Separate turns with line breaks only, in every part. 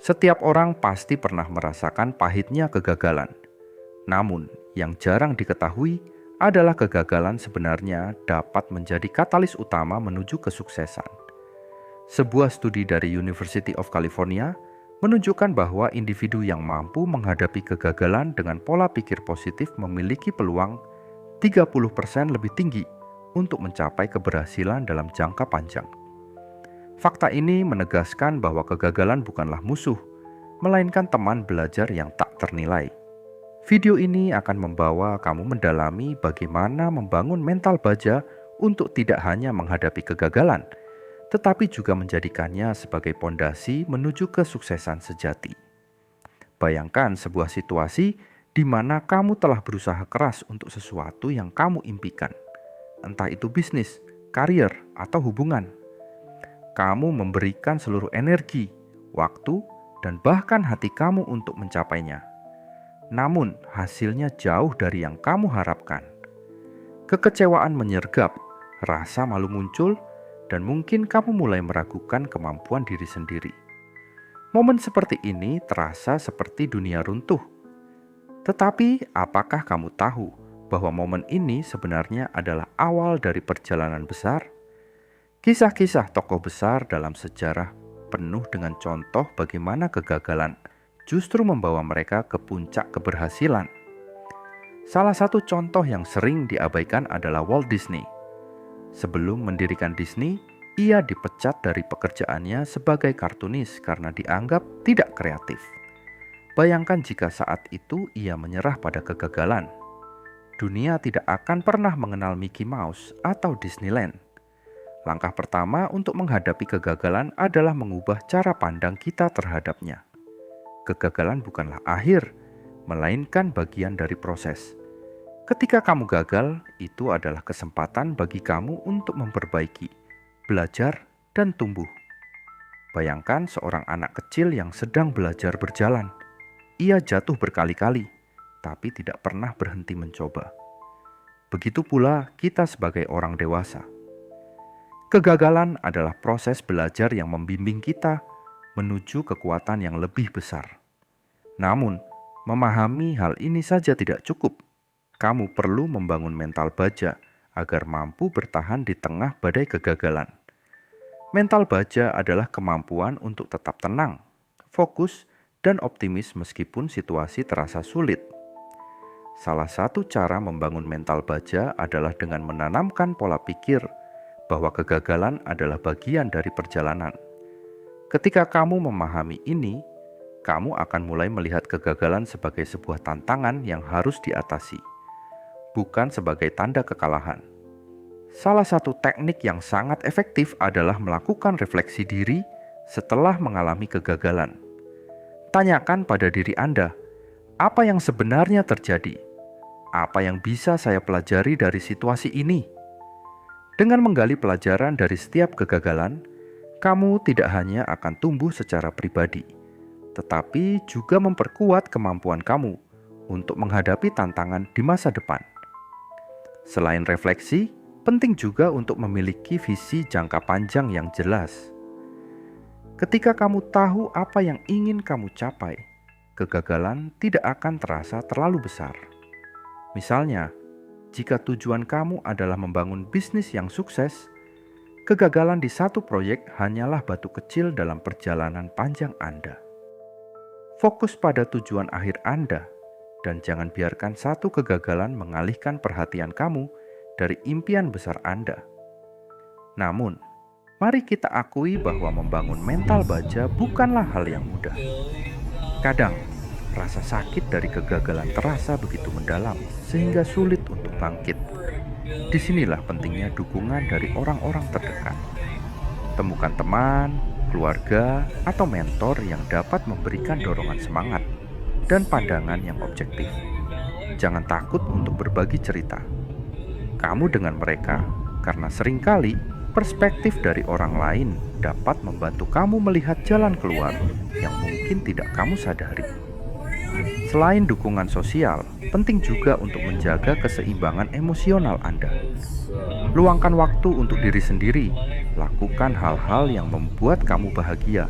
Setiap orang pasti pernah merasakan pahitnya kegagalan. Namun, yang jarang diketahui adalah kegagalan sebenarnya dapat menjadi katalis utama menuju kesuksesan. Sebuah studi dari University of California menunjukkan bahwa individu yang mampu menghadapi kegagalan dengan pola pikir positif memiliki peluang 30% lebih tinggi untuk mencapai keberhasilan dalam jangka panjang. Fakta ini menegaskan bahwa kegagalan bukanlah musuh, melainkan teman belajar yang tak ternilai. Video ini akan membawa kamu mendalami bagaimana membangun mental baja untuk tidak hanya menghadapi kegagalan, tetapi juga menjadikannya sebagai pondasi menuju kesuksesan sejati. Bayangkan sebuah situasi di mana kamu telah berusaha keras untuk sesuatu yang kamu impikan, entah itu bisnis, karier, atau hubungan. Kamu memberikan seluruh energi, waktu, dan bahkan hati kamu untuk mencapainya. Namun, hasilnya jauh dari yang kamu harapkan. Kekecewaan menyergap, rasa malu muncul, dan mungkin kamu mulai meragukan kemampuan diri sendiri. Momen seperti ini terasa seperti dunia runtuh. Tetapi, apakah kamu tahu bahwa momen ini sebenarnya adalah awal dari perjalanan besar? Kisah-kisah tokoh besar dalam sejarah penuh dengan contoh bagaimana kegagalan justru membawa mereka ke puncak keberhasilan. Salah satu contoh yang sering diabaikan adalah Walt Disney. Sebelum mendirikan Disney, ia dipecat dari pekerjaannya sebagai kartunis karena dianggap tidak kreatif. Bayangkan jika saat itu ia menyerah pada kegagalan. Dunia tidak akan pernah mengenal Mickey Mouse atau Disneyland. Langkah pertama untuk menghadapi kegagalan adalah mengubah cara pandang kita terhadapnya. Kegagalan bukanlah akhir, melainkan bagian dari proses. Ketika kamu gagal, itu adalah kesempatan bagi kamu untuk memperbaiki, belajar, dan tumbuh. Bayangkan seorang anak kecil yang sedang belajar berjalan. Ia jatuh berkali-kali, tapi tidak pernah berhenti mencoba. Begitu pula kita sebagai orang dewasa. Kegagalan adalah proses belajar yang membimbing kita menuju kekuatan yang lebih besar. Namun, memahami hal ini saja tidak cukup. Kamu perlu membangun mental baja agar mampu bertahan di tengah badai kegagalan. Mental baja adalah kemampuan untuk tetap tenang, fokus, dan optimis meskipun situasi terasa sulit. Salah satu cara membangun mental baja adalah dengan menanamkan pola pikir bahwa kegagalan adalah bagian dari perjalanan. Ketika kamu memahami ini, kamu akan mulai melihat kegagalan sebagai sebuah tantangan yang harus diatasi, bukan sebagai tanda kekalahan. Salah satu teknik yang sangat efektif adalah melakukan refleksi diri setelah mengalami kegagalan. Tanyakan pada diri Anda, apa yang sebenarnya terjadi? Apa yang bisa saya pelajari dari situasi ini? Dengan menggali pelajaran dari setiap kegagalan, kamu tidak hanya akan tumbuh secara pribadi, tetapi juga memperkuat kemampuan kamu untuk menghadapi tantangan di masa depan. Selain refleksi, penting juga untuk memiliki visi jangka panjang yang jelas. Ketika kamu tahu apa yang ingin kamu capai, kegagalan tidak akan terasa terlalu besar. Misalnya, jika tujuan kamu adalah membangun bisnis yang sukses, kegagalan di satu proyek hanyalah batu kecil dalam perjalanan panjang Anda. Fokus pada tujuan akhir Anda, dan jangan biarkan satu kegagalan mengalihkan perhatian kamu dari impian besar Anda. Namun, mari kita akui bahwa membangun mental baja bukanlah hal yang mudah. Kadang, rasa sakit dari kegagalan terasa begitu mendalam sehingga sulit untuk bangkit. Disinilah pentingnya dukungan dari orang-orang terdekat. Temukan teman, keluarga, atau mentor yang dapat memberikan dorongan semangat dan pandangan yang objektif. Jangan takut untuk berbagi cerita. Kamu dengan mereka, karena seringkali perspektif dari orang lain dapat membantu kamu melihat jalan keluar yang mungkin tidak kamu sadari. Selain dukungan sosial, penting juga untuk menjaga keseimbangan emosional Anda. Luangkan waktu untuk diri sendiri, lakukan hal-hal yang membuat kamu bahagia,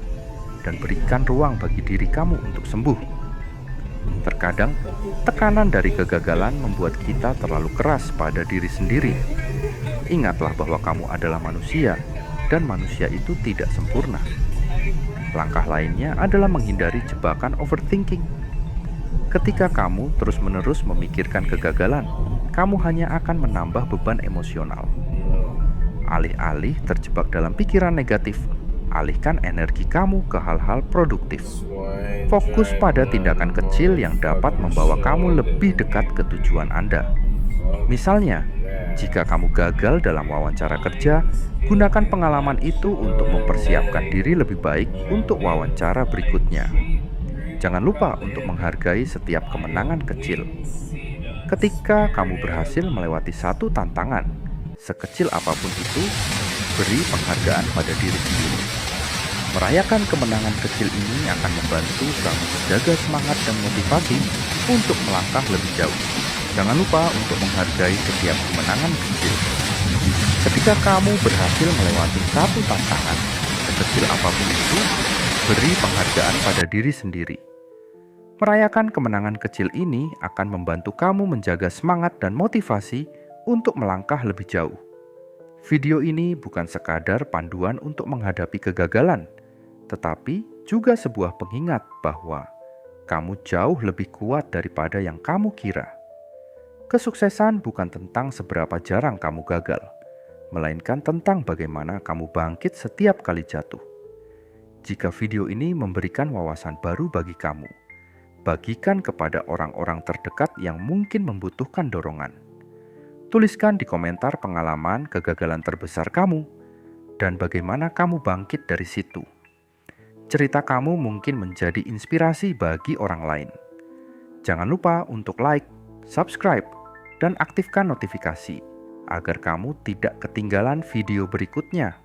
dan berikan ruang bagi diri kamu untuk sembuh. Terkadang, tekanan dari kegagalan membuat kita terlalu keras pada diri sendiri. Ingatlah bahwa kamu adalah manusia, dan manusia itu tidak sempurna. Langkah lainnya adalah menghindari jebakan overthinking. Ketika kamu terus-menerus memikirkan kegagalan, kamu hanya akan menambah beban emosional. Alih-alih terjebak dalam pikiran negatif, alihkan energi kamu ke hal-hal produktif. Fokus pada tindakan kecil yang dapat membawa kamu lebih dekat ke tujuan Anda. Misalnya, jika kamu gagal dalam wawancara kerja, gunakan pengalaman itu untuk mempersiapkan diri lebih baik untuk wawancara berikutnya. Jangan lupa untuk menghargai setiap kemenangan kecil. Ketika kamu berhasil melewati satu tantangan, sekecil apapun itu, beri penghargaan pada diri sendiri. Merayakan kemenangan kecil ini akan membantu kamu menjaga semangat dan motivasi untuk melangkah lebih jauh. Jangan lupa untuk menghargai setiap kemenangan kecil. Ketika kamu berhasil melewati satu tantangan, sekecil apapun itu, beri penghargaan pada diri sendiri. Merayakan kemenangan kecil ini akan membantu kamu menjaga semangat dan motivasi untuk melangkah lebih jauh. Video ini bukan sekadar panduan untuk menghadapi kegagalan, tetapi juga sebuah pengingat bahwa kamu jauh lebih kuat daripada yang kamu kira. Kesuksesan bukan tentang seberapa jarang kamu gagal, melainkan tentang bagaimana kamu bangkit setiap kali jatuh. Jika video ini memberikan wawasan baru bagi kamu, bagikan kepada orang-orang terdekat yang mungkin membutuhkan dorongan. Tuliskan di komentar pengalaman kegagalan terbesar kamu dan bagaimana kamu bangkit dari situ. Cerita kamu mungkin menjadi inspirasi bagi orang lain. Jangan lupa untuk like, subscribe, dan aktifkan notifikasi agar kamu tidak ketinggalan video berikutnya.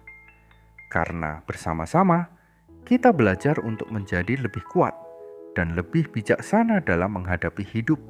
Karena bersama-sama, kita belajar untuk menjadi lebih kuat dan lebih bijaksana dalam menghadapi hidup